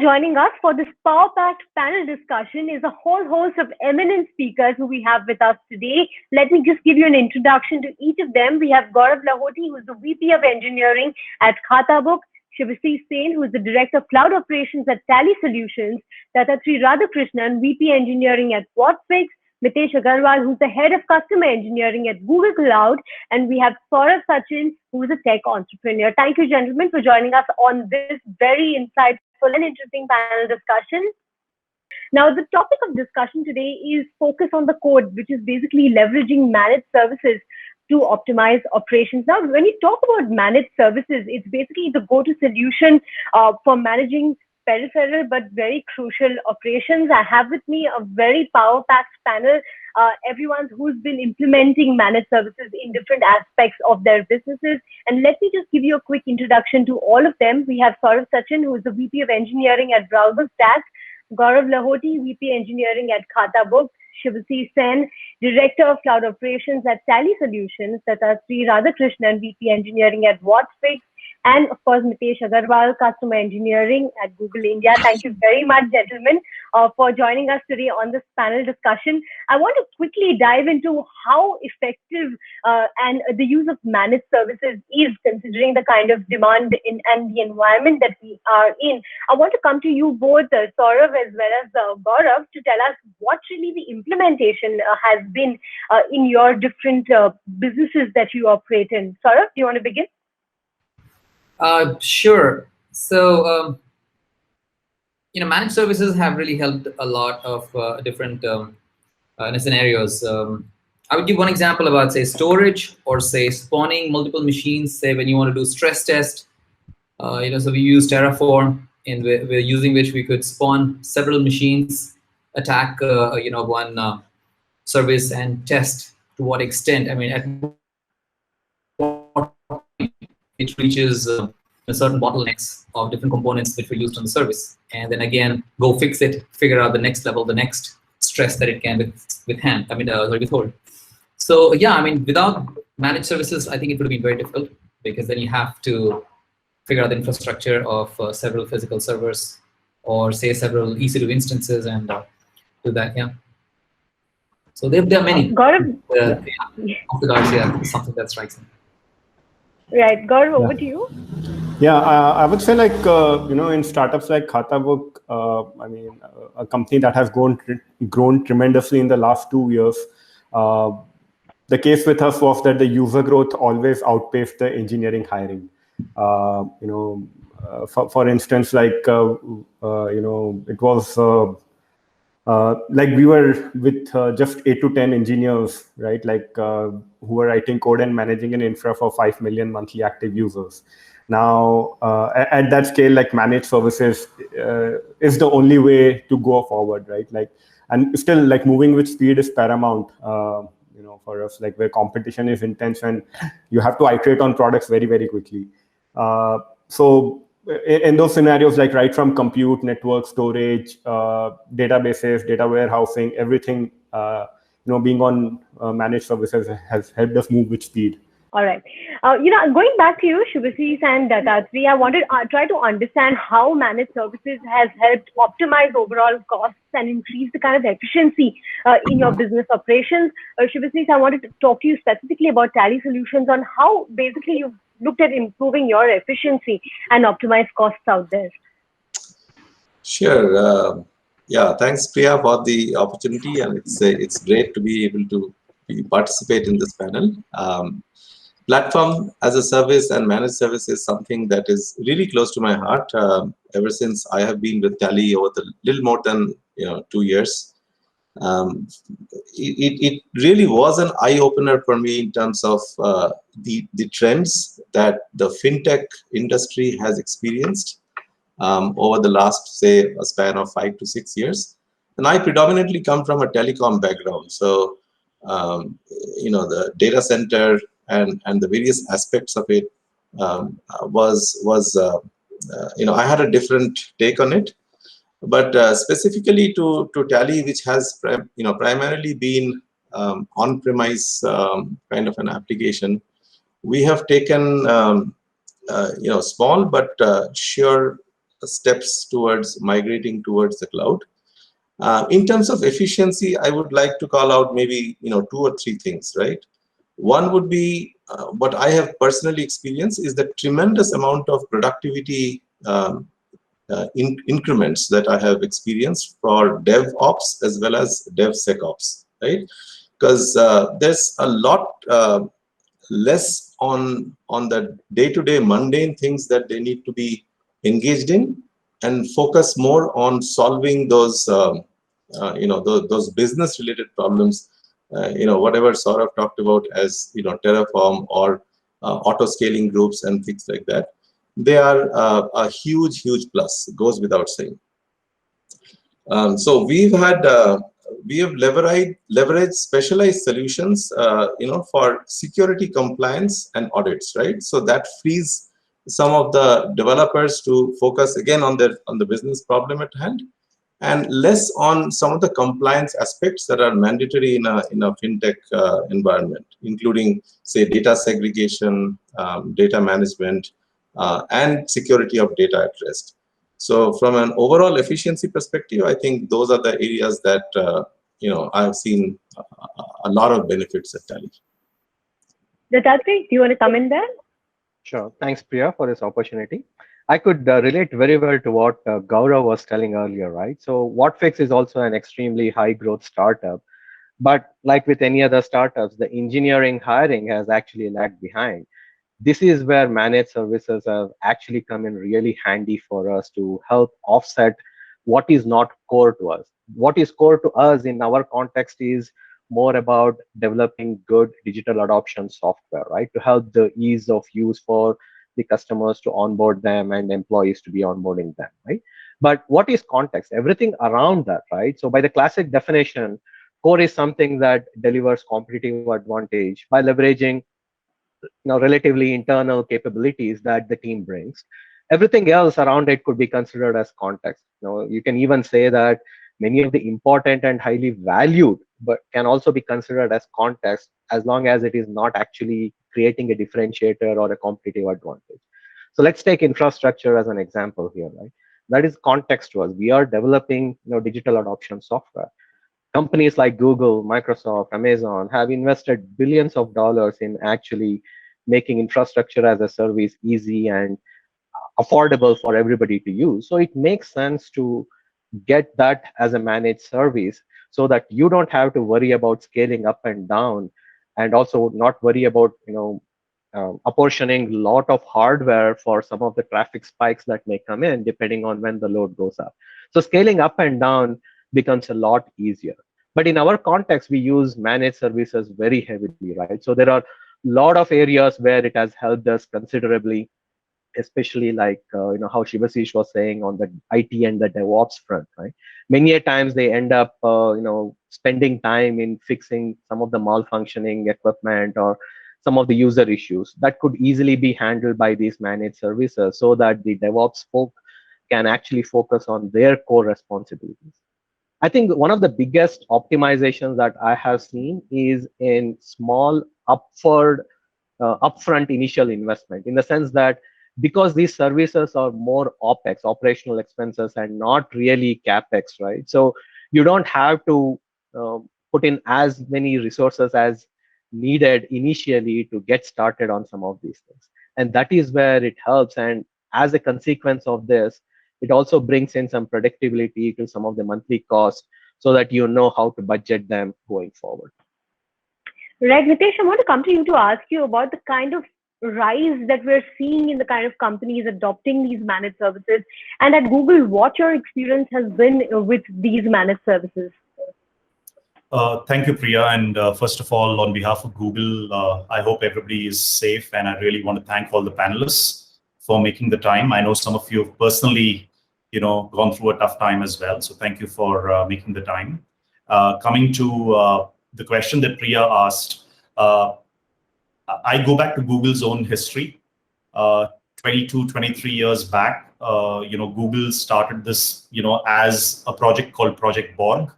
Joining us for this power-packed panel discussion is a whole host of eminent speakers who we have with us today. Let me just give you an introduction to each of them. We have Gaurav Lahoti, who is the VP of Engineering at Khatabook, Shivasi Sen, who is the Director of Cloud Operations at Tally Solutions, Dattatree Radhakrishnan, VP Engineering at Whatfix, Mitesh Agarwal, who's the Head of Customer Engineering at Google Cloud, and we have Saurav Sachin, who is a tech entrepreneur. Thank you, gentlemen, for joining us on this very insightful and interesting panel discussion. Now, the topic of discussion today is focus on the code, which is basically leveraging managed services to optimize operations. Now, when you talk about managed services, it's basically the go-to solution for managing peripheral but very crucial operations. I have with me a very power-packed panel, everyone who's been implementing managed services in different aspects of their businesses. And let me just give you a quick introduction to all of them. We have Saurav Sachin, who is the VP of Engineering at Browserstack, Gaurav Lahoti, VP Engineering at Khatabook, Shivasi Sen, Director of Cloud Operations at Tally Solutions, Dattatree Radhakrishnan, VP Engineering at Whatfix, and of course, Mitesh Agarwal, Customer Engineering at Google India. Thank you very much, gentlemen, for joining us today on this panel discussion. I want to quickly dive into how effective and the use of managed services is, considering the kind of demand and the environment that we are in. I want to come to you both, Saurav as well as Gaurav, to tell us what really the implementation has been in your different businesses that you operate in. Saurav, do you want to begin? Sure. So, managed services have really helped a lot of different scenarios. I would give one example about, say, storage or, say, spawning multiple machines. Say, when you want to do stress test, so we use Terraform, and we're using which we could spawn several machines, attack, one service, and test to what extent. I mean, at it reaches certain bottlenecks of different components which were used on the service, and then again go fix it, figure out the next level, the next stress that it can withhold. So yeah, I mean, without managed services, I think it would have been very difficult, because then you have to figure out the infrastructure of several physical servers, or say several EC2 instances, and do that. Yeah. So there are many. Gaurav, Off the guards, yeah, something that strikes me. Right, Gaurav, over to you. Yeah, I would say, like, in startups like Khatabook, a company that has grown tremendously in the last 2 years. The case with us was that the user growth always outpaced the engineering hiring. For instance, like, it was like we were with just 8 to 10 engineers, right? Like, who were writing code and managing an infra for 5 million monthly active users. Now, at that scale, like, managed services is the only way to go forward, right? Like, and still, like, moving with speed is paramount, for us, like, where competition is intense and you have to iterate on products very, very quickly. So in those scenarios, like, right from compute, network, storage, databases, data warehousing, everything, being on managed services has helped us move with speed. All right. Going back to you, Shivasi and Dattatree, I wanted to try to understand how managed services has helped optimize overall costs and increase the kind of efficiency in your business operations. Shivasi, I wanted to talk to you specifically about Tally Solutions on how basically you've looked at improving your efficiency and optimize costs out there. Sure. Yeah, thanks, Priya, for the opportunity, and it's great to be able to participate in this panel. Platform as a service and managed service is something that is really close to my heart. Ever since I have been with Tally over the little more than 2 years, it really was an eye-opener for me in terms of the trends that the fintech industry has experienced over the last, say, a span of 5 to 6 years. And I predominantly come from a telecom background, so the data center and the various aspects of it I had a different take on it. But specifically to Tally, which has primarily been on-premise kind of an application, we have taken small but sure steps towards migrating towards the cloud. In terms of efficiency, I would like to call out maybe 2 or 3 things, right? One would be what I have personally experienced is the tremendous amount of productivity increments that I have experienced for DevOps as well as DevSecOps, right? Because there's a lot less on the day-to-day mundane things that they need to be engaged in, and focus more on solving those those business-related problems. Whatever Saurabh talked about as Terraform or auto-scaling groups and things like that. They are a huge plus. It goes without saying. So we have leveraged specialized solutions, for security compliance and audits, right? So that frees some of the developers to focus again on the business problem at hand, and less on some of the compliance aspects that are mandatory in a fintech environment, including, say, data segregation, data management, and security of data at rest. So from an overall efficiency perspective, I think those are the areas that I've seen a lot of benefits at Tally. Dattatri, do you want to come in there? Sure. Thanks, Priya, for this opportunity. I could relate very well to what Gaurav was telling earlier, right? So Whatfix is also an extremely high growth startup, but like with any other startups, the engineering hiring has actually lagged behind. This is where managed services have actually come in really handy for us to help offset what is not core to us. What is core to us in our context is more about developing good digital adoption software, right? To help the ease of use for the customers to onboard them and employees to be onboarding them, right? But what is context? Everything around that, right? So by the classic definition, core is something that delivers competitive advantage by leveraging relatively internal capabilities that the team brings. Everything else around it could be considered as context. You can even say that many of the important and highly valued, but can also be considered as context as long as it is not actually creating a differentiator or a competitive advantage. So let's take infrastructure as an example here, right? That is context to us. We are developing digital adoption software. Companies like Google, Microsoft, Amazon have invested billions of dollars in actually making infrastructure as a service easy and affordable for everybody to use. So it makes sense to get that as a managed service so that you don't have to worry about scaling up and down, and also not worry about apportioning a lot of hardware for some of the traffic spikes that may come in depending on when the load goes up. So scaling up and down becomes a lot easier. But in our context, we use managed services very heavily, right? So there are a lot of areas where it has helped us considerably, especially like how Shivasish was saying on the IT and the DevOps front, right? Many a times they end up spending time in fixing some of the malfunctioning equipment or some of the user issues that could easily be handled by these managed services, so that the DevOps folk can actually focus on their core responsibilities. I think one of the biggest optimizations that I have seen is in small upfront initial investment, in the sense that because these services are more OPEX, operational expenses, and not really CAPEX, right? So you don't have to put in as many resources as needed initially to get started on some of these things. And that is where it helps. And as a consequence of this, it also brings in some predictability to some of the monthly costs so that you know how to budget them going forward. Right, Nitesh, I want to come to you to ask you about the kind of rise that we're seeing in the kind of companies adopting these managed services, and at Google, what your experience has been with these managed services. Thank you, Priya. And first of all, on behalf of Google, I hope everybody is safe. And I really want to thank all the panelists for making the time. I know some of you have personally, gone through a tough time as well. So thank you for making the time. Coming to the question that Priya asked, I go back to Google's own history. 22, 23 years back, Google started this, as a project called Project Borg.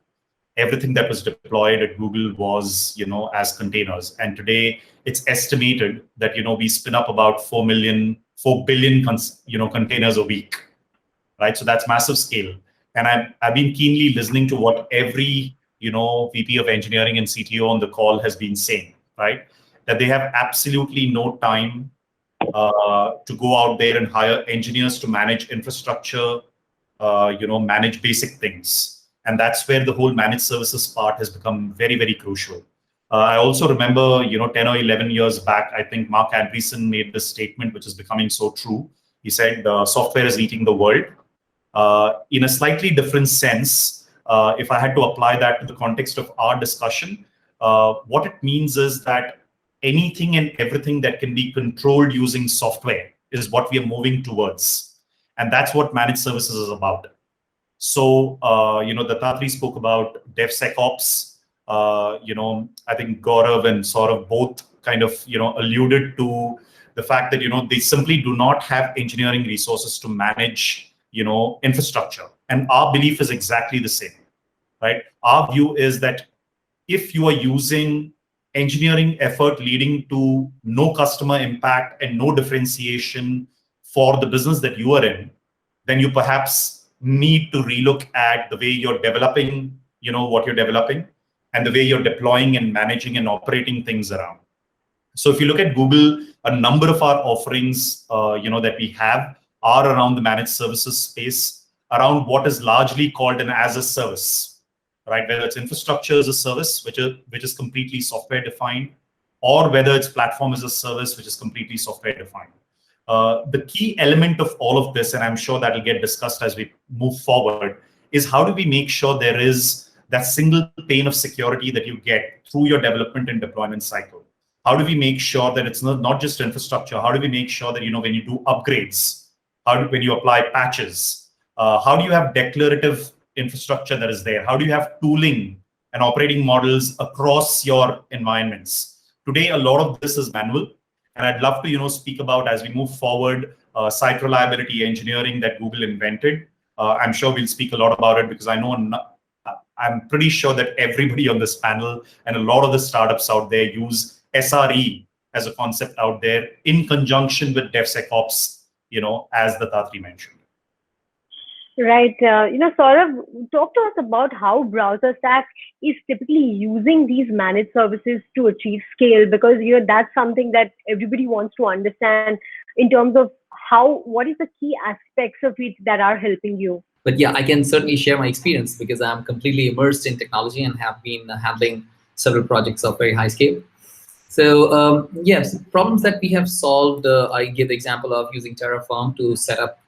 Everything that was deployed at Google was, as containers. And today it's estimated that, we spin up about 4 billion, containers a week, right? So that's massive scale. And I've been keenly listening to what every VP of engineering and CTO on the call has been saying, right? That they have absolutely no time to go out there and hire engineers to manage infrastructure, manage basic things. And that's where the whole managed services part has become very, very crucial. I also remember, 10 or 11 years back, I think Mark Andreessen made this statement, which is becoming so true. He said, software is eating the world. In a slightly different sense, if I had to apply that to the context of our discussion, what it means is that anything and everything that can be controlled using software is what we are moving towards. And that's what managed services is about. So, Dattatri spoke about DevSecOps. I think Gaurav and Saurabh both kind of, alluded to the fact that, they simply do not have engineering resources to manage, infrastructure. And our belief is exactly the same, right? Our view is that if you are using engineering effort leading to no customer impact and no differentiation for the business that you are in, then you perhaps need to relook at the way you're developing, what you're developing, and the way you're deploying and managing and operating things around. So if you look at Google, a number of our offerings, that we have are around the managed services space, around what is largely called an as a service, right? Whether it's infrastructure as a service, which is completely software defined, or whether it's platform as a service, which is completely software defined. The key element of all of this, and I'm sure that will get discussed as we move forward, is how do we make sure there is that single pane of security that you get through your development and deployment cycle? How do we make sure that it's not just infrastructure? How do we make sure that, when you do upgrades, when you apply patches, how do you have declarative infrastructure that is there? How do you have tooling and operating models across your environments? Today, a lot of this is manual. And I'd love to, speak about, as we move forward, site reliability engineering that Google invented. I'm sure we'll speak a lot about it because I'm pretty sure that everybody on this panel and a lot of the startups out there use SRE as a concept out there in conjunction with DevSecOps, as Dattatri mentioned. Right. Saurabh, talk to us about how Browserstack is typically using these managed services to achieve scale, because that's something that everybody wants to understand in terms of what is the key aspects of it that are helping you. But yeah, I can certainly share my experience because I'm completely immersed in technology and have been handling several projects of very high scale. So yes, problems that we have solved, I give the example of using Terraform to set up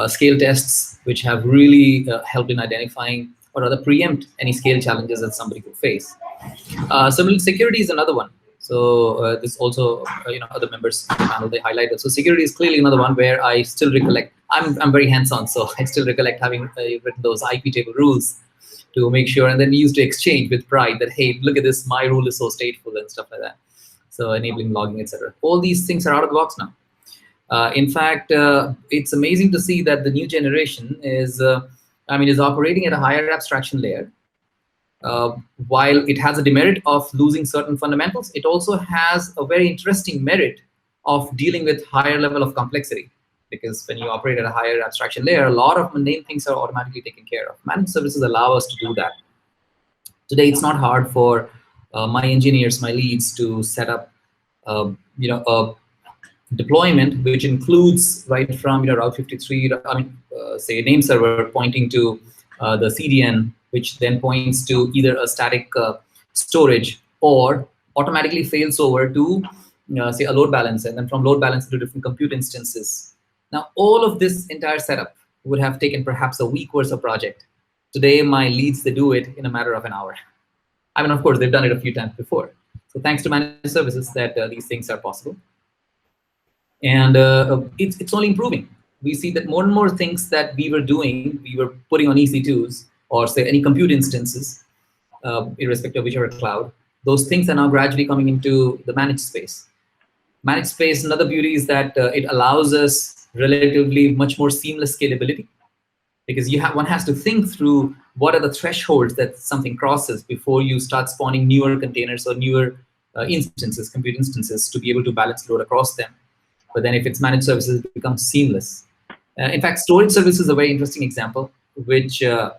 scale tests, which have really helped in identifying or rather preempt any scale challenges that somebody could face. Similarly, security is another one. So this also, other members of the panel, they highlighted. So security is clearly another one where I still recollect. I'm very hands-on, so I still recollect having written those IP table rules to make sure, and then we used to exchange with pride that, hey, look at this, my rule is so stateful and stuff like that. So enabling logging, etc. All these things are out of the box now. In fact, it's amazing to see that the new generation is operating at a higher abstraction layer. While it has a demerit of losing certain fundamentals, it also has a very interesting merit of dealing with higher level of complexity. Because when you operate at a higher abstraction layer, a lot of mundane things are automatically taken care of. Managed services allow us to do that. Today, it's not hard for my engineers, my leads, to set up, a deployment which includes right from Route 53, say a name server pointing to the CDN, which then points to either a static storage or automatically fails over to say a load balancer, and then from load balancer to different compute instances. Now, all of this entire setup would have taken perhaps a week worth of project. Today, my leads, they do it in a matter of an hour. I mean, of course, they've done it a few times before. So thanks to managed services that these things are possible. And it's only improving. We see that more and more things that we were doing, we were putting on EC2s or say any compute instances, irrespective of whichever cloud, those things are now gradually coming into the managed space. Managed space, another beauty is that it allows us relatively much more seamless scalability, because one has to think through what are the thresholds that something crosses before you start spawning newer containers or newer instances, compute instances, to be able to balance load across them. But then if it's managed services, it becomes seamless. In fact, storage service is a very interesting example, which I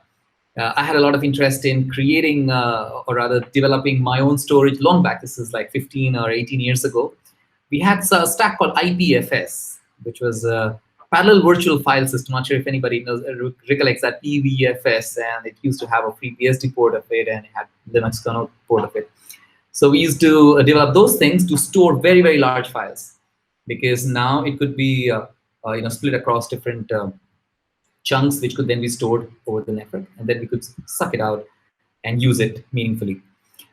had a lot of interest in creating, or rather developing my own storage long back. This is like 15 or 18 years ago. We had a stack called IPFS, which was a parallel virtual file system. Not sure if anybody knows, recollects that PVFS, and it used to have a FreeBSD port of it, and it had Linux kernel port of it. So we used to develop those things to store very, very large files, because now it could be split across different chunks, which could then be stored over the network, and then we could suck it out and use it meaningfully.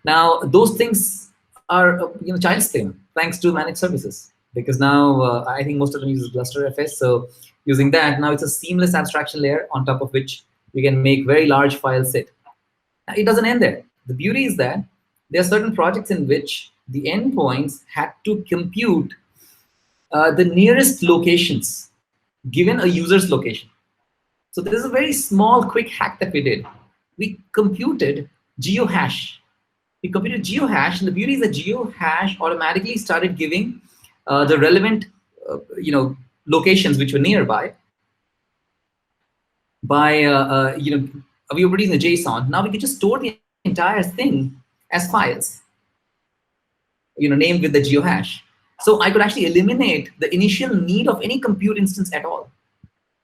Now, those things are child's play thanks to managed services, because now I think most of them use BlusterFS. So using that, now it's a seamless abstraction layer on top of which we can make very large files sit. Now, it doesn't end there. The beauty is that there are certain projects in which the endpoints had to compute the nearest locations given a user's location. So this is a very small, quick hack that we did. We computed geohash. We computed geohash, and the beauty is that geohash automatically started giving the relevant, locations which were nearby. By we were producing a JSON. Now we can just store the entire thing as files, named with the geohash. So I could actually eliminate the initial need of any compute instance at all.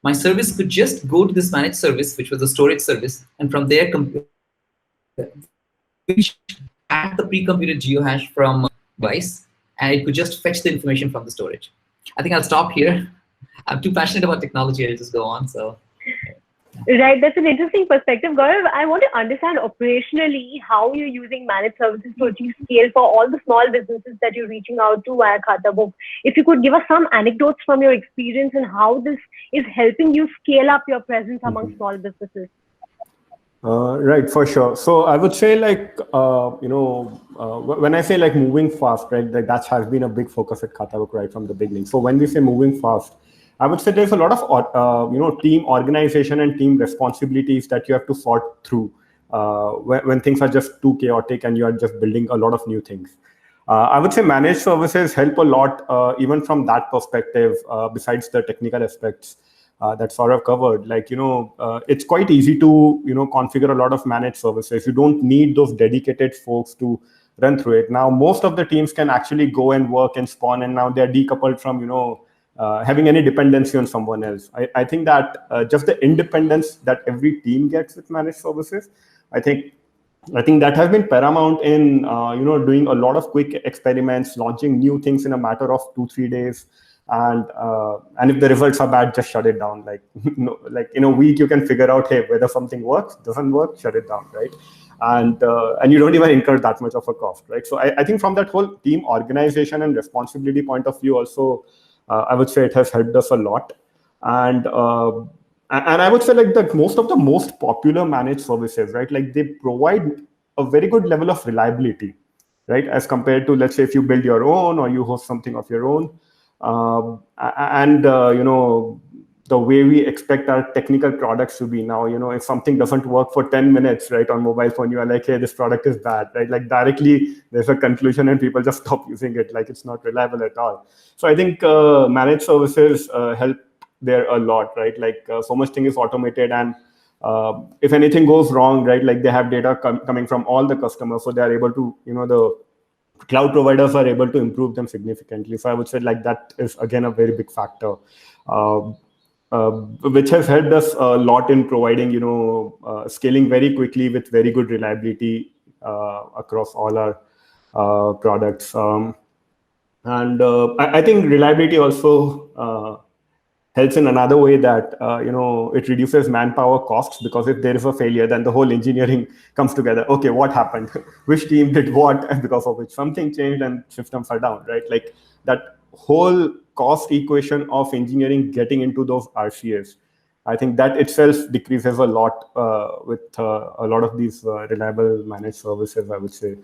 My service could just go to this managed service, which was a storage service, and from there add the pre-computed geohash from device, and it could just fetch the information from the storage. I think I'll stop here. I'm too passionate about technology. I'll just go on. So. Right, that's an interesting perspective. Gaurav, I want to understand operationally how you're using managed services to achieve scale for all the small businesses that you're reaching out to via Khatabook. If you could give us some anecdotes from your experience and how this is helping you scale up your presence among small businesses. Right, for sure. So I would say when I say moving fast, right, that has been a big focus at Khatabook right from the beginning. So when we say moving fast, I would say there's a lot of team organization and team responsibilities that you have to sort through when things are just too chaotic and you are just building a lot of new things. I would say managed services help a lot even from that perspective. Besides the technical aspects that Saurav covered, it's quite easy to configure a lot of managed services. You don't need those dedicated folks to run through it. Now most of the teams can actually go and work and spawn, and now they're decoupled from having any dependency on someone else. I think that just the independence that every team gets with managed services, I think that has been paramount in doing a lot of quick experiments, launching new things in a matter of 2-3 days, and if the results are bad, just shut it down. In a week you can figure out, hey, whether something works, doesn't work, shut it down, right? And you don't even incur that much of a cost, right? So I think from that whole team organization and responsibility point of view also, I would say it has helped us a lot. And I would say that most of the most popular managed services, right, they provide a very good level of reliability, right, as compared to, let's say, if you build your own or you host something of your own. The way we expect our technical products to be now, if something doesn't work for 10 minutes, right, on mobile phone, you are like, hey, this product is bad, right? Directly there's a conclusion and people just stop using it, it's not reliable at all. So I think managed services help there a lot, right? So much thing is automated, and if anything goes wrong, right, they have data coming from all the customers, so they are able to, the cloud providers are able to improve them significantly. So I would say that is again a very big factor, which has helped us a lot in providing, scaling very quickly with very good reliability across all our products. I think reliability also helps in another way, that it reduces manpower costs, because if there is a failure, then the whole engineering comes together. Okay, what happened? Which team did what, and because of which something changed and systems are down, right? That whole cost equation of engineering getting into those RCAs, I think that itself decreases a lot with a lot of these reliable managed services, I would say.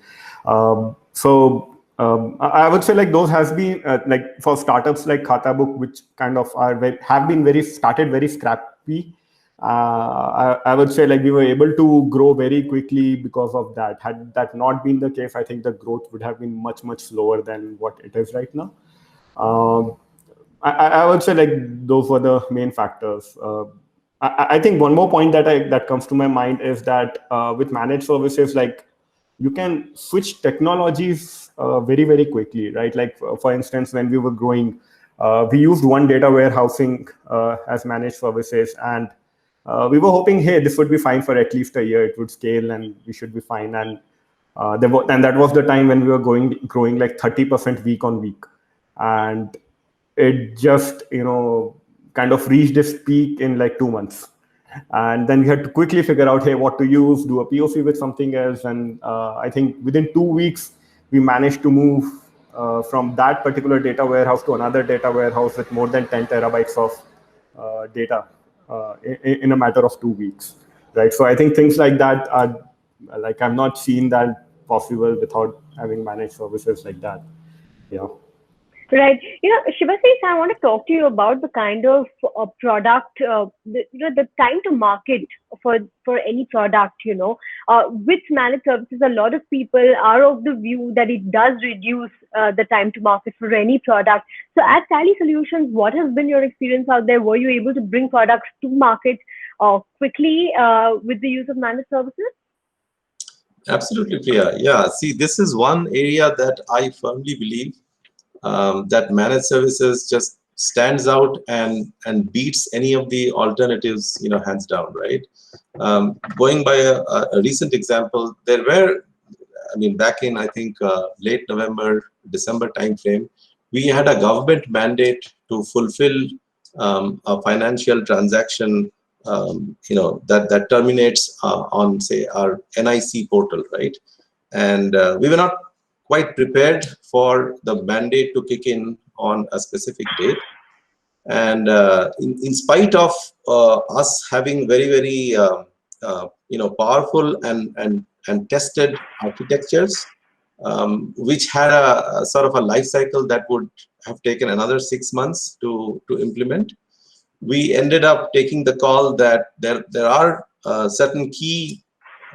I would say those has been for startups like Khatabook, which kind of started very scrappy. I would say we were able to grow very quickly because of that. Had that not been the case, I think the growth would have been much, much slower than what it is right now. I would say like those were the main factors. I think one more point that comes to my mind is that with managed services, like you can switch technologies very quickly, right? Like for instance, when we were growing, we used one data warehousing as managed services, and we were hoping, hey, this would be fine for at least a year. It would scale, and we should be fine. And and that was the time when we were growing like 30% week on week, and it just kind of reached its peak in like 2 months, and then we had to quickly figure out, hey, what to use, do a POC with something else. And I think within 2 weeks we managed to move from that particular data warehouse to another data warehouse with more than 10 terabytes of data in a matter of 2 weeks, right? So I think things like that are like, I've not seen that possible without having managed services like that. Yeah. Right. Shivasri, I want to talk to you about the kind of product, the time to market for any product. With managed services, a lot of people are of the view that it does reduce the time to market for any product. So, at Tally Solutions, what has been your experience out there? Were you able to bring products to market quickly with the use of managed services? Absolutely, Priya. Yeah, see, this is one area that I firmly believe that managed services just stands out and beats any of the alternatives, hands down, right? Going by a recent example, there were, I mean, back in, I think, late November, December timeframe, we had a government mandate to fulfill a financial transaction, that terminates on, say, our NIC portal, right? And we were not quite prepared for the mandate to kick in on a specific date. And in spite of us having very powerful and tested architectures, which had a sort of a life cycle that would have taken another 6 months to implement, we ended up taking the call that there are certain key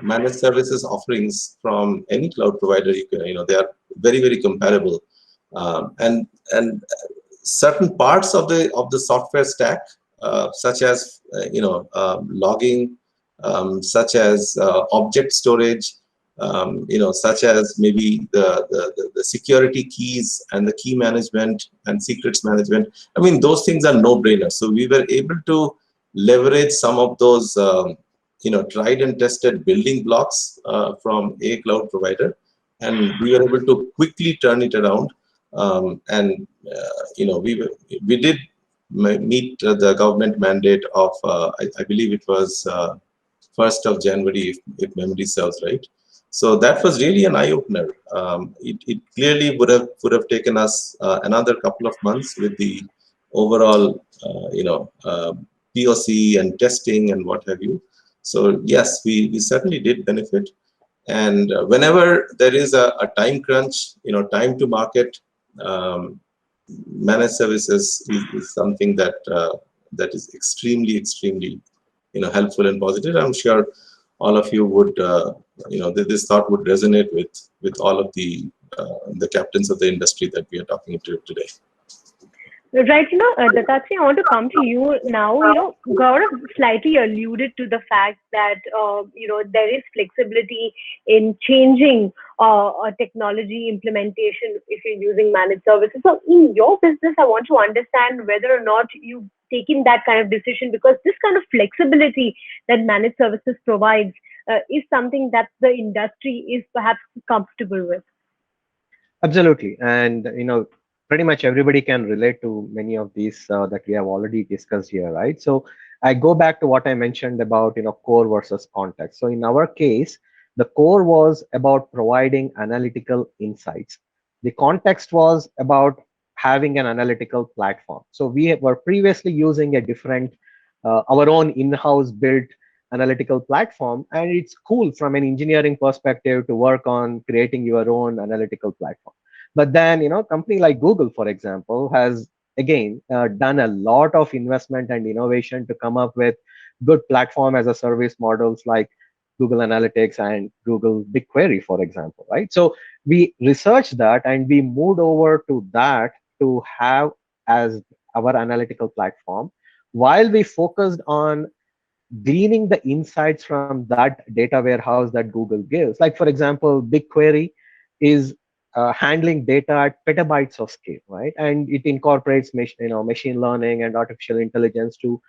managed services offerings from any cloud provider. They are very comparable, and certain parts of the software stack, such as logging, such as object storage, such as maybe the security keys and the key management and secrets management. I mean, those things are no-brainers. So we were able to leverage some of those tried and tested building blocks from a cloud provider, and we were able to quickly turn it around. We did meet the government mandate of I believe it was 1st of January, if memory serves right. So that was really an eye-opener. It clearly would have taken us another couple of months with the overall POC and testing and what have you. So yes, we certainly did benefit. And whenever there is a time crunch, time to market, managed services is something that is extremely helpful and positive. I'm sure all of you would this thought would resonate with all of the captains of the industry that we are talking to today. Right, Dattatri, I want to come to you now. Gaurav slightly alluded to the fact that, there is flexibility in changing technology implementation if you're using managed services. So in your business, I want to understand whether or not you've taken that kind of decision, because this kind of flexibility that managed services provides is something that the industry is perhaps comfortable with. Absolutely. And, pretty much everybody can relate to many of these that we have already discussed here, right? So I go back to what I mentioned about, core versus context. So in our case, the core was about providing analytical insights. The context was about having an analytical platform. So we were previously using a different, our own in-house built analytical platform, and it's cool from an engineering perspective to work on creating your own analytical platform. But then, company like Google, for example, has again done a lot of investment and innovation to come up with good platform as a service models like Google Analytics and Google BigQuery, for example, right? So we researched that and we moved over to that to have as our analytical platform, while we focused on gleaning the insights from that data warehouse that Google gives. Like for example, BigQuery is handling data at petabytes of scale, right? And it incorporates machine learning and artificial intelligence to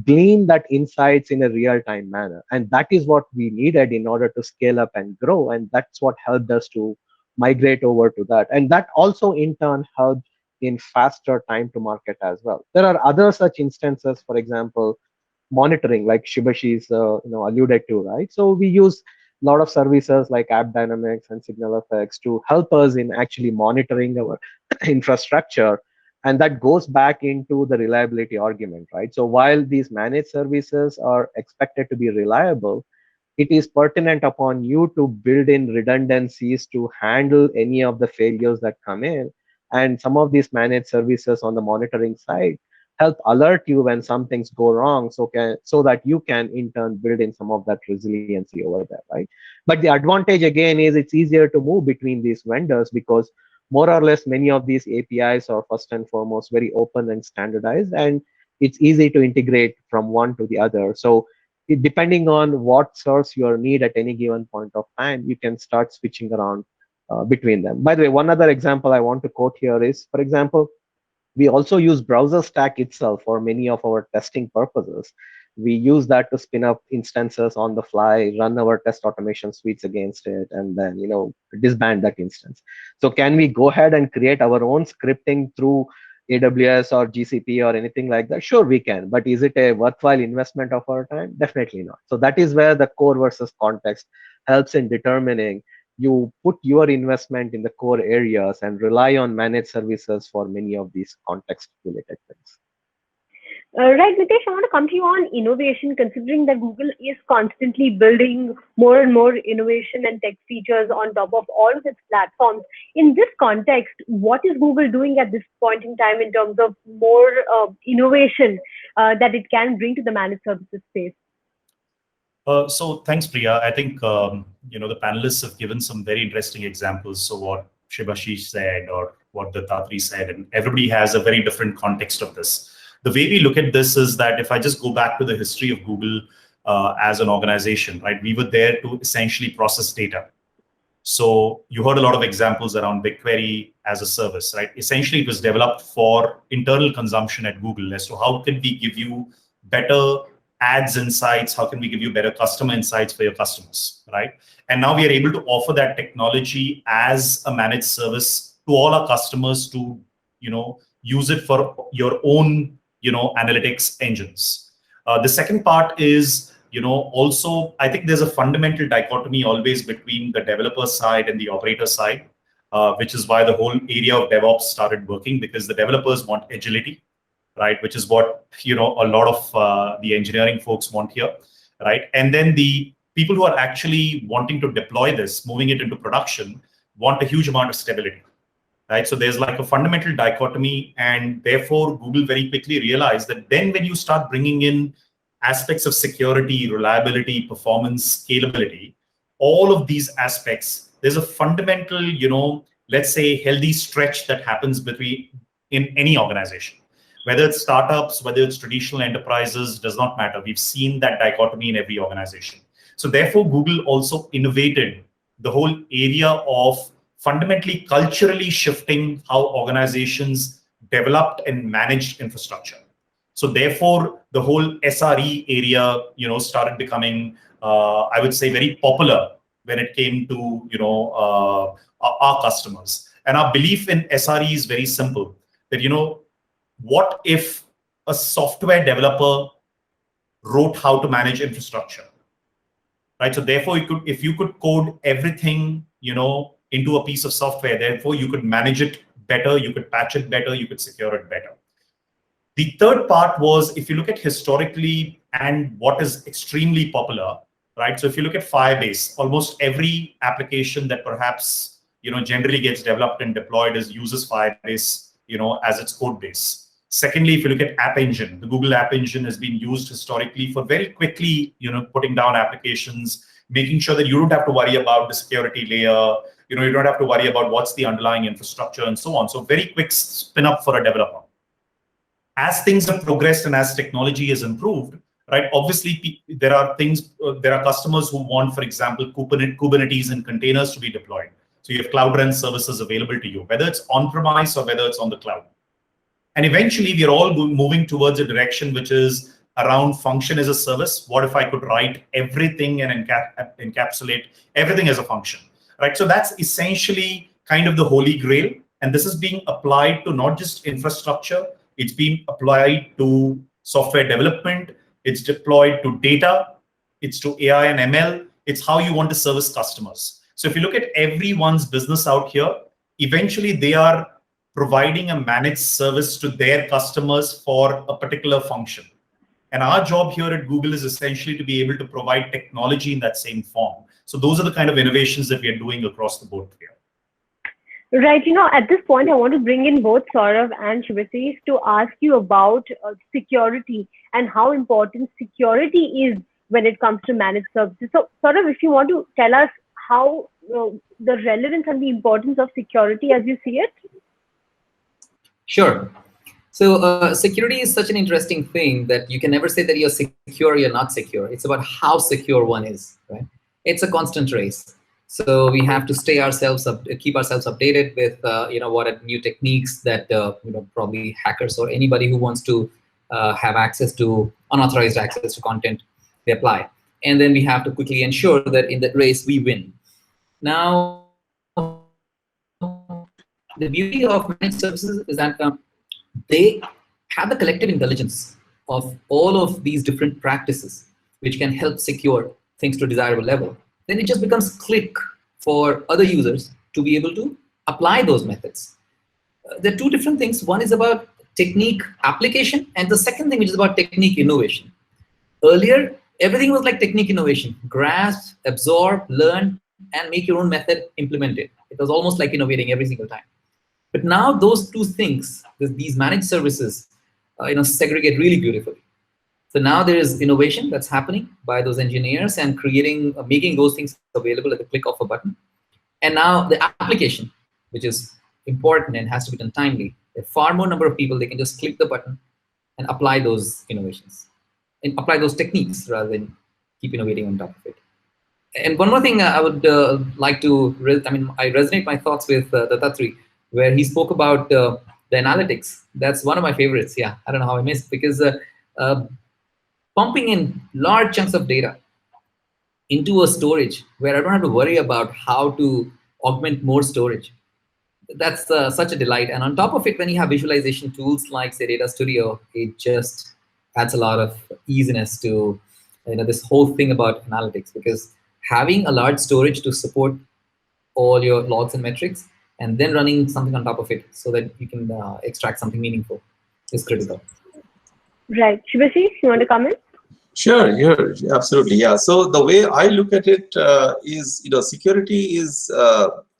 glean that insights in a real-time manner. And that is what we needed in order to scale up and grow. And that's what helped us to migrate over to that. And that also in turn helped in faster time to market as well. There are other such instances, for example, monitoring, like Shibashi's alluded to, right? So we use a lot of services like App Dynamics and SignalFX to help us in actually monitoring our infrastructure, and that goes back into the reliability argument, right? So while these managed services are expected to be reliable, it is pertinent upon you to build in redundancies to handle any of the failures that come in. And some of these managed services on the monitoring side help alert you when some things go wrong, so that you can in turn build in some of that resiliency over there, right? But the advantage again is it's easier to move between these vendors, because more or less many of these APIs are first and foremost very open and standardized, and it's easy to integrate from one to the other. So depending on what serves your need at any given point of time, you can start switching around between them. By the way, one other example I want to quote here is, for example, we also use Browserstack itself for many of our testing purposes. We use that to spin up instances on the fly, run our test automation suites against it, and then disband that instance. So can we go ahead and create our own scripting through AWS or GCP or anything like that? Sure, we can. But is it a worthwhile investment of our time? Definitely not. So that is where the core versus context helps in determining. You put your investment in the core areas and rely on managed services for many of these context related things. Right, Mitesh, I want to come to you on innovation, considering that Google is constantly building more and more innovation and tech features on top of all of its platforms. In this context, what is Google doing at this point in time in terms of more innovation that it can bring to the managed services space? So thanks, Priya. I think the panelists have given some very interesting examples. So what Shibashish said or what Dattatri said, and everybody has a very different context of this. The way we look at this is that if I just go back to the history of Google as an organization, right, we were there to essentially process data. So you heard a lot of examples around BigQuery as a service, right? Essentially, it was developed for internal consumption at Google as to how can we give you better ads insights, how can we give you better customer insights for your customers, right? And now we are able to offer that technology as a managed service to all our customers to, use it for your own, analytics engines. The second part is, also, I think there's a fundamental dichotomy always between the developer side and the operator side, which is why the whole area of DevOps started working, because the developers want agility, right? Which is what, a lot of the engineering folks want here, right? And then the people who are actually wanting to deploy this, moving it into production, want a huge amount of stability, right? So there's like a fundamental dichotomy, and therefore Google very quickly realized that then when you start bringing in aspects of security, reliability, performance, scalability, all of these aspects, there's a fundamental, let's say healthy stretch that happens in any organization. Whether it's startups, whether it's traditional enterprises, does not matter. We've seen that dichotomy in every organization. So therefore, Google also innovated the whole area of fundamentally culturally shifting how organizations developed and managed infrastructure. So therefore, the whole SRE area, started becoming, I would say, very popular when it came to, our customers. And our belief in SRE is very simple, that, what if a software developer wrote how to manage infrastructure, right? So therefore, if you could code everything, into a piece of software, therefore you could manage it better, you could patch it better, you could secure it better. The third part was, if you look at historically and what is extremely popular, right? So if you look at Firebase, almost every application that perhaps, generally gets developed and deployed uses Firebase, as its code base. Secondly, if you look at App Engine, the Google App Engine has been used historically for very quickly, putting down applications, making sure that you don't have to worry about the security layer, you don't have to worry about what's the underlying infrastructure and so on. So very quick spin up for a developer. as things have progressed and as technology has improved, right? Obviously, there are customers who want, for example, Kubernetes and containers to be deployed. So you have cloud run services available to you, whether it's on-premise or whether it's on the cloud. And eventually, we are all moving towards a direction which is around function as a service. What if I could write everything and encapsulate everything as a function, right? So that's essentially kind of the holy grail. And this is being applied to not just infrastructure, it's being applied to software development, it's deployed to data, it's to AI and ML, it's how you want to service customers. So if you look at everyone's business out here, eventually they are providing a managed service to their customers for a particular function. And our job here at Google is essentially to be able to provide technology in that same form. So those are the kind of innovations that we are doing across the board here. Right. At this point, I want to bring in both Saurav and Shivashish to ask you about security and how important security is when it comes to managed services. So, Saurav, if you want to tell us how the relevance and the importance of security as you see it. Sure. So security is such an interesting thing that you can never say that you're secure or you're not secure. It's about how secure one is, right? It's a constant race. So we have to keep ourselves updated with what are new techniques that probably hackers or anybody who wants to have access to unauthorized access to content, they apply. And then we have to quickly ensure that in that race we win. Now, the beauty of managed services is that they have the collective intelligence of all of these different practices, which can help secure things to a desirable level. Then it just becomes click for other users to be able to apply those methods. There are two different things. One is about technique application, and the second thing, which is about technique innovation. Earlier, everything was like technique innovation: grasp, absorb, learn, and make your own method, implement it. It was almost like innovating every single time. But now those two things, these managed services, segregate really beautifully. So now there is innovation that's happening by those engineers and making those things available at the click of a button. And now the application, which is important and has to be done timely. There are far more number of people, they can just click the button and apply those innovations and apply those techniques rather than keep innovating on top of it. And one more thing I would like to, I resonate my thoughts with Dattatri, where he spoke about the analytics. That's one of my favorites. Yeah, I don't know how I missed, because pumping in large chunks of data into a storage where I don't have to worry about how to augment more storage. That's such a delight. And on top of it, when you have visualization tools like, say, Data Studio, it just adds a lot of easiness to this whole thing about analytics, because having a large storage to support all your logs and metrics and then running something on top of it so that you can extract something meaningful is critical. Right. Shivashish, you want to comment? Sure, absolutely, yeah. So the way I look at it is, security is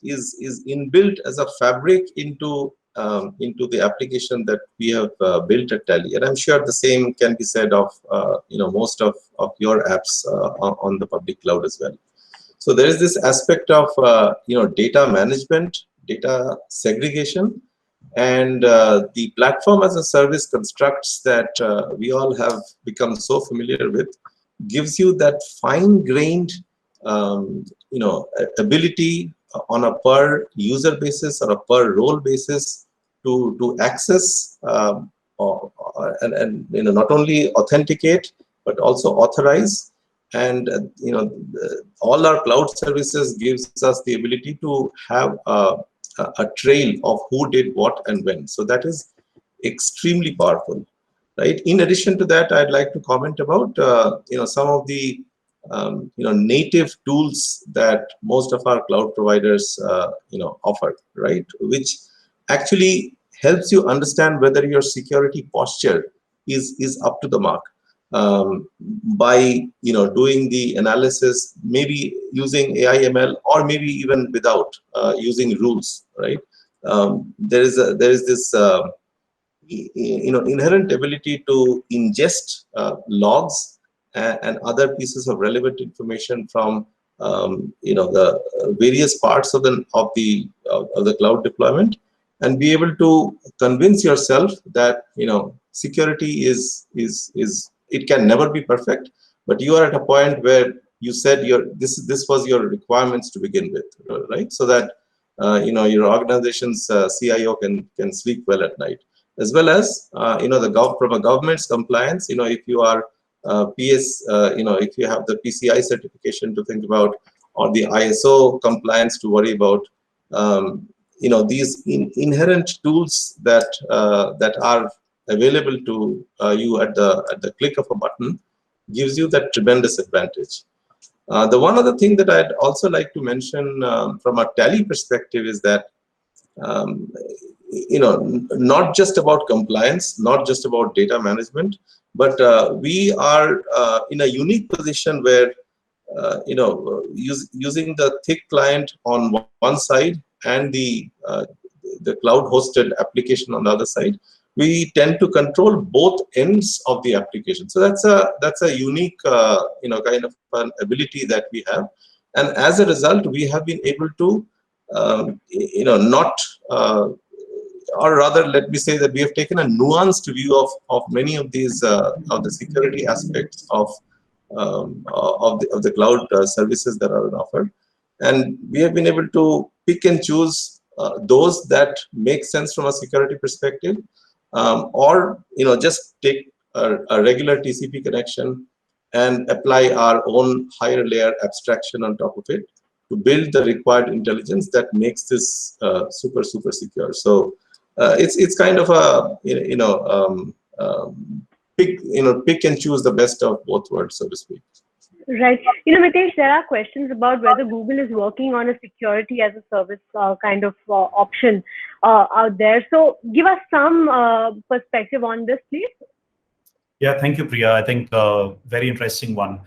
inbuilt as a fabric into the application that we have built at Tally, and I'm sure the same can be said of most of your apps on the public cloud as well. So there is this aspect of data management, data segregation, and the platform as a service constructs that we all have become so familiar with gives you that fine-grained ability on a per user basis or a per role basis to access and not only authenticate but also authorize. And all our cloud services gives us the ability to have a trail of who did what and when. So that is extremely powerful, right? In addition to that, I'd like to comment about some of the native tools that most of our cloud providers offer, right? Which actually helps you understand whether your security posture is up to the mark. By doing the analysis, maybe using AI ML, or maybe even without using rules, right? There is this inherent ability to ingest logs and other pieces of relevant information from the various parts of the cloud deployment, and be able to convince yourself that security is it can never be perfect, but you are at a point where you said this was your requirements to begin with, right? So that your organization's CIO can sleep well at night, as well as from a government's compliance. If you are PS, if you have the PCI certification to think about, or the ISO compliance to worry about, these inherent tools that are available to you at the click of a button gives you that tremendous advantage. The one other thing that I'd also like to mention from a Tally perspective is that not just about compliance, not just about data management, but we are in a unique position where using the thick client on one side and the cloud hosted application on the other side, we tend to control both ends of the application. So that's a unique kind of an ability that we have, and as a result, we have been able to or rather, let me say that we have taken a nuanced view of many of these of the security aspects of the cloud services that are offered, and we have been able to pick and choose those that make sense from a security perspective, or just take a regular TCP connection and apply our own higher layer abstraction on top of it to build the required intelligence that makes this super secure. So it's kind of a pick and choose the best of both worlds, so to speak. Right. Mitesh, there are questions about whether Google is working on a security as a service kind of option out there. So give us some perspective on this, please. Yeah, thank you, Priya. I think very interesting one.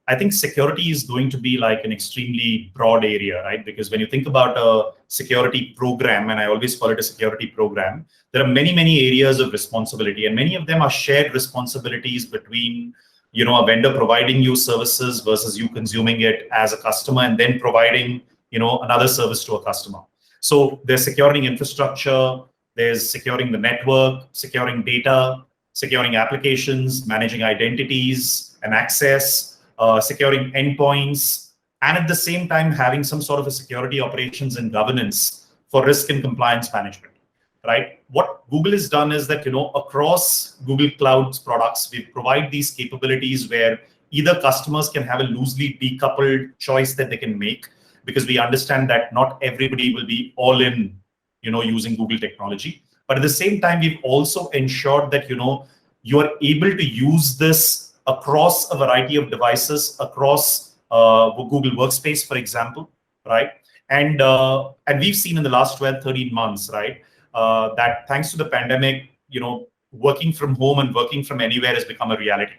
I think security is going to be like an extremely broad area, right? Because when you think about a security program, and I always call it a security program, there are many areas of responsibility, and many of them are shared responsibilities between a vendor providing you services versus you consuming it as a customer and then providing another service to a customer. So there's securing infrastructure, there's securing the network, securing data, securing applications, managing identities and access, securing endpoints, and at the same time having some sort of a security operations and governance for risk and compliance management, right? What Google has done is that, across Google Cloud's products, we provide these capabilities where either customers can have a loosely decoupled choice that they can make, because we understand that not everybody will be all in, using Google technology. But at the same time, we've also ensured that, you are able to use this across a variety of devices, across Google Workspace, for example, right? And we've seen in the last 12, 13 months, right, that thanks to the pandemic, working from home and working from anywhere has become a reality.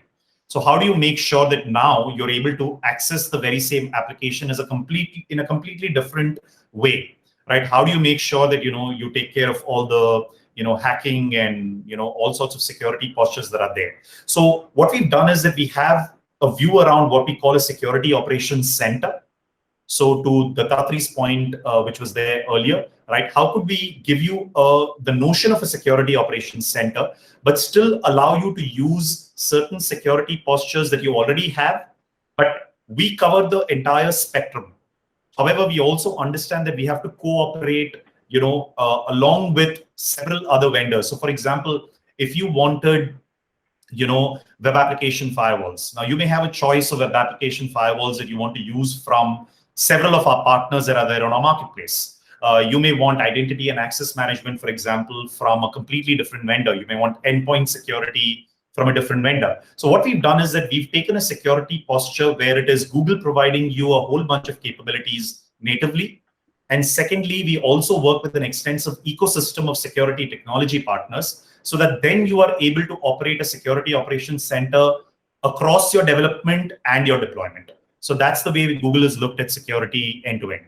So how do you make sure that now you're able to access the very same application in a completely different way, right? How do you make sure that, you take care of all the, hacking and, all sorts of security postures that are there? So what we've done is that we have a view around what we call a security operations center. So to the Tatri's point, which was there earlier, right? How could we give you the notion of a security operations center, but still allow you to use certain security postures that you already have, but we cover the entire spectrum. However, we also understand that we have to cooperate, along with several other vendors. So for example, if you wanted, web application firewalls. Now you may have a choice of web application firewalls that you want to use from several of our partners that are there on our marketplace. You may want identity and access management, for example, from a completely different vendor. You may want endpoint security from a different vendor. So what we've done is that we've taken a security posture where it is Google providing you a whole bunch of capabilities natively. And secondly, we also work with an extensive ecosystem of security technology partners, so that then you are able to operate a security operations center across your development and your deployment. So that's the way Google has looked at security end to end.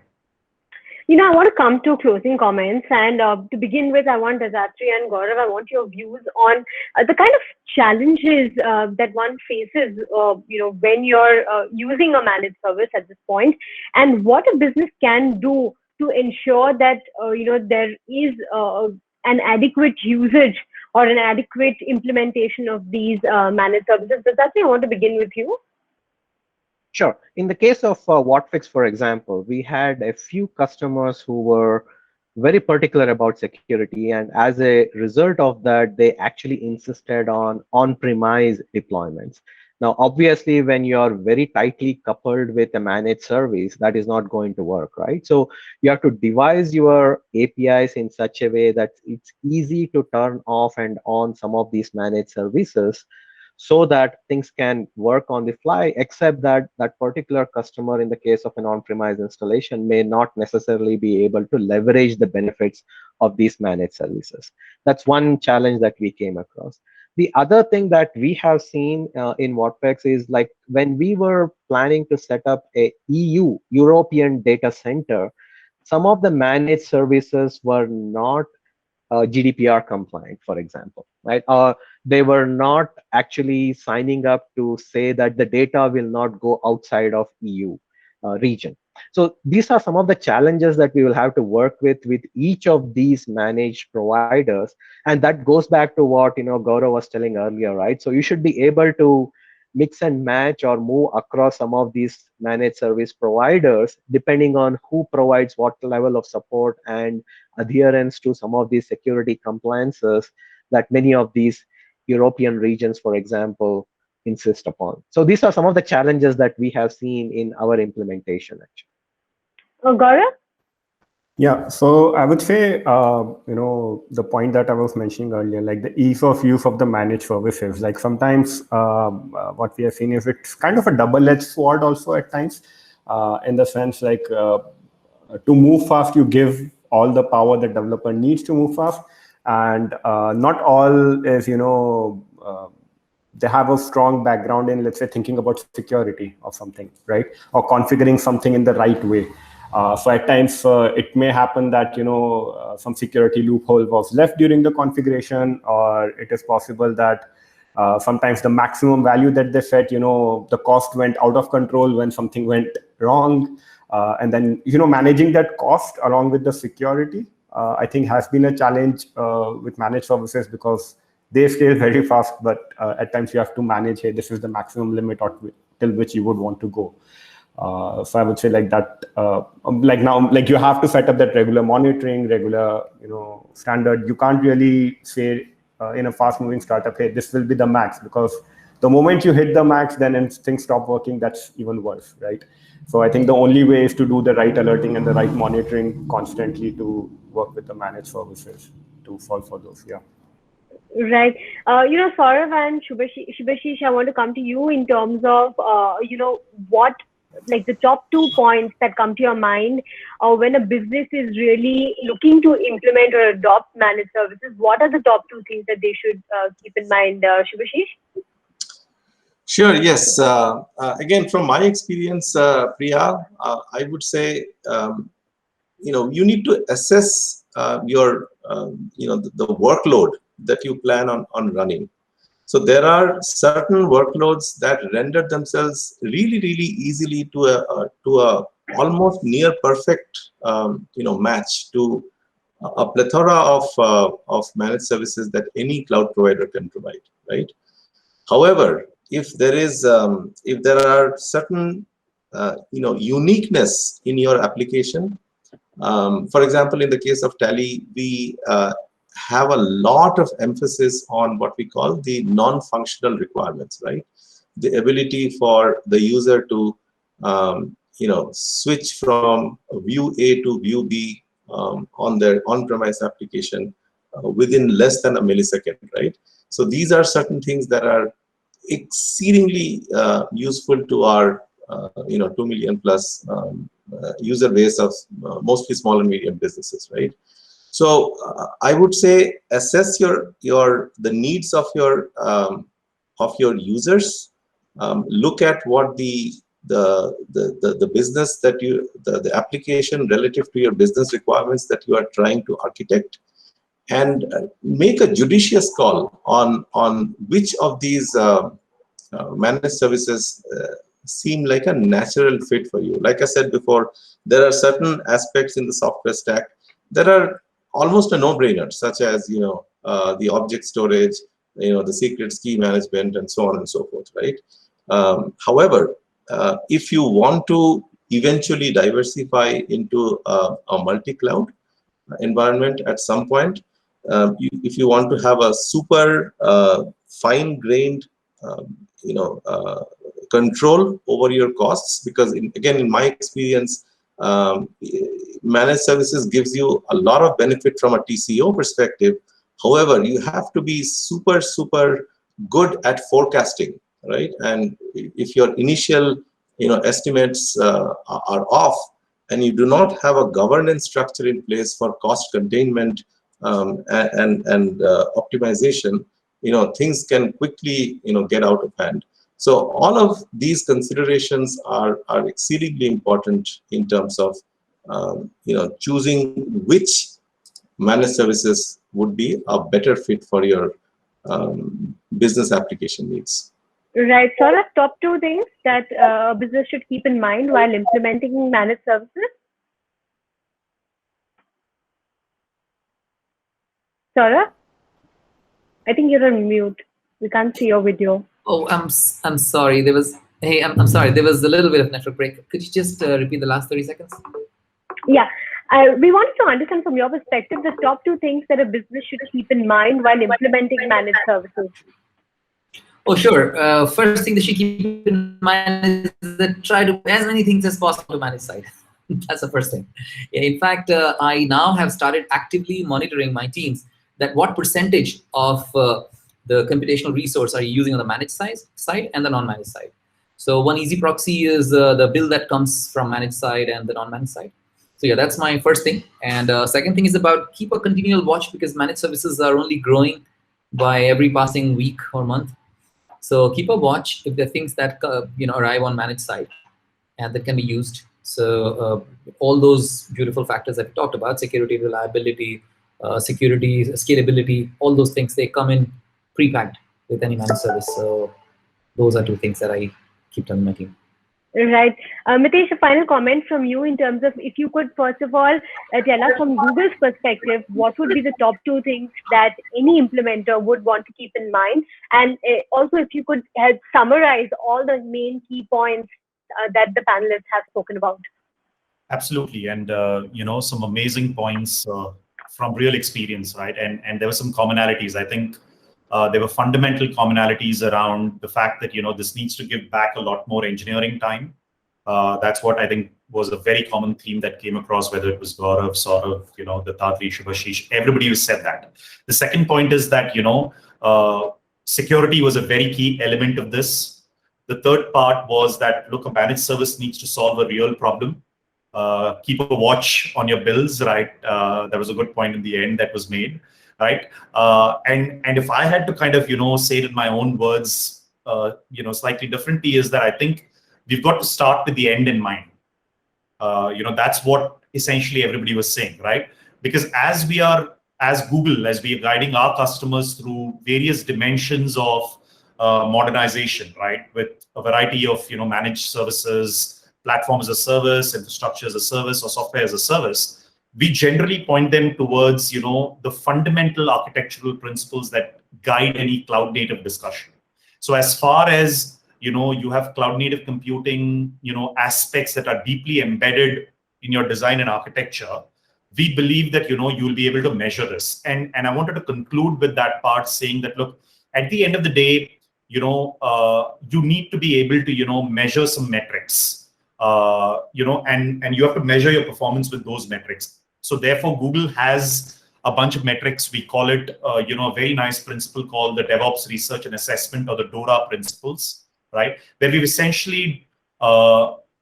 I want to come to closing comments, and to begin with, I want Dashatri and Gaurav, I want your views on the kind of challenges that one faces, when you're using a managed service at this point, and what a business can do to ensure that there is an adequate usage or an adequate implementation of these managed services? Dasasthi, I want to begin with you. Sure. In the case of Whatfix, for example, we had a few customers who were very particular about security, and as a result of that, they actually insisted on on-premise deployments. Now, obviously, when you're very tightly coupled with a managed service, that is not going to work, right? So you have to devise your APIs in such a way that it's easy to turn off and on some of these managed services, so that things can work on the fly, except that that particular customer, in the case of an on-premise installation, may not necessarily be able to leverage the benefits of these managed services. That's one challenge that we came across. The other thing that we have seen in Whatfix is, like, when we were planning to set up a European data center, some of the managed services were not GDPR compliant, for example, right? They were not actually signing up to say that the data will not go outside of EU region. So these are some of the challenges that we will have to work with each of these managed providers, and that goes back to what Gaurav was telling earlier, right? So you should be able to mix and match or move across some of these managed service providers depending on who provides what level of support and adherence to some of these security compliances that many of these European regions, for example, insist upon. So these are some of the challenges that we have seen in our implementation, actually. Gaurav? Yeah, so I would say, the point that I was mentioning earlier, like the ease of use of the managed services, like sometimes what we have seen is it's kind of a double-edged sword also at times, in the sense, like, to move fast, you give all the power the developer needs to move fast, and not all is, they have a strong background in, let's say, thinking about security or something, right? Or configuring something in the right way. So at times it may happen that some security loophole was left during the configuration, or it is possible that sometimes the maximum value that they set, the cost went out of control when something went wrong, and then managing that cost along with the security, I think has been a challenge with managed services, because they scale very fast, but at times you have to manage, hey, this is the maximum limit till which you would want to go. So I would say like that, like now, like you have to set up that regular monitoring, regular, standard. You can't really say in a fast moving startup, hey, this will be the max, because the moment you hit the max, then things stop working, that's even worse, right? So I think the only way is to do the right alerting and the right monitoring constantly to work with the managed services to solve for those, yeah. Right. Saurav and Shubhashish, I want to come to you in terms of, what, like the top 2 points that come to your mind when a business is really looking to implement or adopt managed services. What are the top 2 things that they should keep in mind, Shubhashish? Sure, yes. Again, from my experience, Priya, I would say, you need to assess your, the workload that you plan on running. So there are certain workloads that render themselves really, really easily to a almost near perfect, match to a plethora of managed services that any cloud provider can provide, right? However, if there are certain, uniqueness in your application, for example, in the case of Tally, we have a lot of emphasis on what we call the non-functional requirements, right? The ability for the user to, switch from view A to view B on their on-premise application within less than a millisecond, right? So these are certain things that are exceedingly useful to our, 2 million plus user base of mostly small and medium businesses, right? So I would say assess the needs of your users. Look at what the business that the application relative to your business requirements that you are trying to architect, and make a judicious call on which of these managed services seem like a natural fit for you. Like I said before, there are certain aspects in the software stack that are almost a no-brainer, such as the object storage, the secrets key management, and so on and so forth, right? However, if you want to eventually diversify into a multi-cloud environment at some point, if you want to have a super fine-grained, control over your costs, because again, in my experience, managed services gives you a lot of benefit from a TCO perspective. However, you have to be super, super good at forecasting, right? And if your initial, estimates are off, and you do not have a governance structure in place for cost containment and optimization, things can quickly, get out of hand. So all of these considerations are exceedingly important in terms of, choosing which managed services would be a better fit for your business application needs. Right. So, top 2 things that a business should keep in mind while implementing managed services. Saurabh, I think you're on mute. We can't see your video. Oh, I'm sorry. There was I'm sorry. There was a little bit of network break. Could you just repeat the last 30 seconds? Yeah. We wanted to understand from your perspective the top 2 things that a business should keep in mind while implementing managed services. Oh, sure. First thing that you keep in mind is that try to do as many things as possible to manage side. That's the first thing. In fact, I now have started actively monitoring my teams that what percentage of the computational resource are you using on the managed side and the non-managed side. So one easy proxy is the bill that comes from managed side and the non-managed side. So yeah, that's my first thing. And second thing is about keep a continual watch, because managed services are only growing by every passing week or month. So keep a watch if there are things that arrive on managed side and that can be used. So all those beautiful factors that we talked about, security, reliability, security, scalability, all those things, they come in pre-packed with any managed service. So those are 2 things that I keep telling my team. Right. Mitesh, a final comment from you in terms of if you could, first of all, tell us from Google's perspective, what would be the top 2 things that any implementer would want to keep in mind? And also, if you could help summarize all the main key points that the panelists have spoken about. Absolutely. And, some amazing points from real experience, right? And there were some commonalities. I think there were fundamental commonalities around the fact that, this needs to give back a lot more engineering time. That's what I think was a very common theme that came across, whether it was Gaurav, Saurabh, Dattatri, Shubhashish, everybody who said that. The second point is that, security was a very key element of this. The third part was that, look, a managed service needs to solve a real problem. Keep a watch on your bills, right? That was a good point in the end that was made. Right, and if I had to kind of say it in my own words, slightly differently, is that I think we've got to start with the end in mind. That's what essentially everybody was saying, right? Because as Google, as we are guiding our customers through various dimensions of modernization, right, with a variety of managed services, platform as a service, infrastructure as a service, or software as a service, we generally point them towards, the fundamental architectural principles that guide any cloud native discussion. So as far as, you have cloud native computing, aspects that are deeply embedded in your design and architecture, we believe that, you'll be able to measure this. And I wanted to conclude with that part saying that, look, at the end of the day, you need to be able to, measure some metrics, and you have to measure your performance with those metrics. So therefore, Google has a bunch of metrics. We call it, a very nice principle called the DevOps Research and Assessment, or the DORA principles, right? Where we've essentially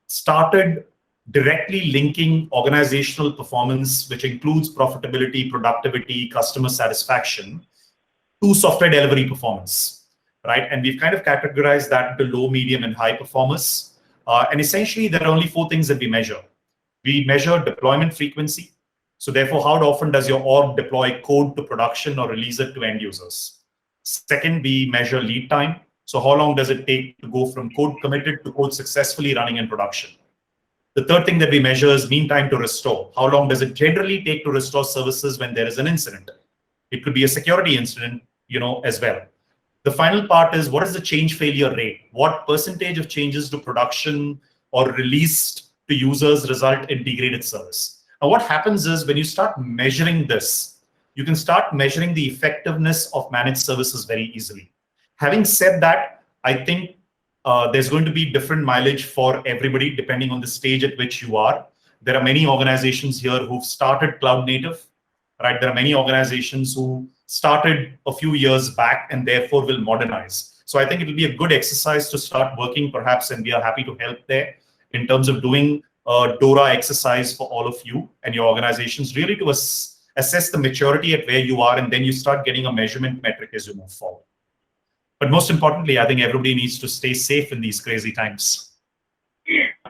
started directly linking organizational performance, which includes profitability, productivity, customer satisfaction, to software delivery performance, right? And we've kind of categorized that into low, medium, and high performance. And essentially, there are only 4 things that we measure. We measure deployment frequency. So therefore, how often does your org deploy code to production or release it to end users? Second, we measure lead time. So how long does it take to go from code committed to code successfully running in production? The third thing that we measure is mean time to restore. How long does it generally take to restore services when there is an incident? It could be a security incident, as well. The final part is, what is the change failure rate? What percentage of changes to production or released to users result in degraded service? Now, what happens is when you start measuring this, you can start measuring the effectiveness of managed services very easily. Having said that, I think there's going to be different mileage for everybody depending on the stage at which you are. There are many organizations here who've started cloud native, right? There are many organizations who started a few years back and therefore will modernize. So I think it will be a good exercise to start working perhaps, and we are happy to help there in terms of doing a DORA exercise for all of you and your organizations, really to assess the maturity at where you are, and then you start getting a measurement metric as you move forward. But most importantly, I think everybody needs to stay safe in these crazy times.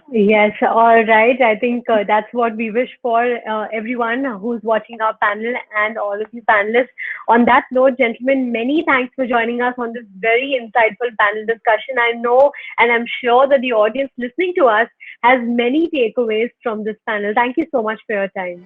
Yes, all right. I think that's what we wish for everyone who's watching our panel and all of you panelists. On that note, gentlemen, many thanks for joining us on this very insightful panel discussion. I know and I'm sure that the audience listening to us has many takeaways from this panel. Thank you so much for your time.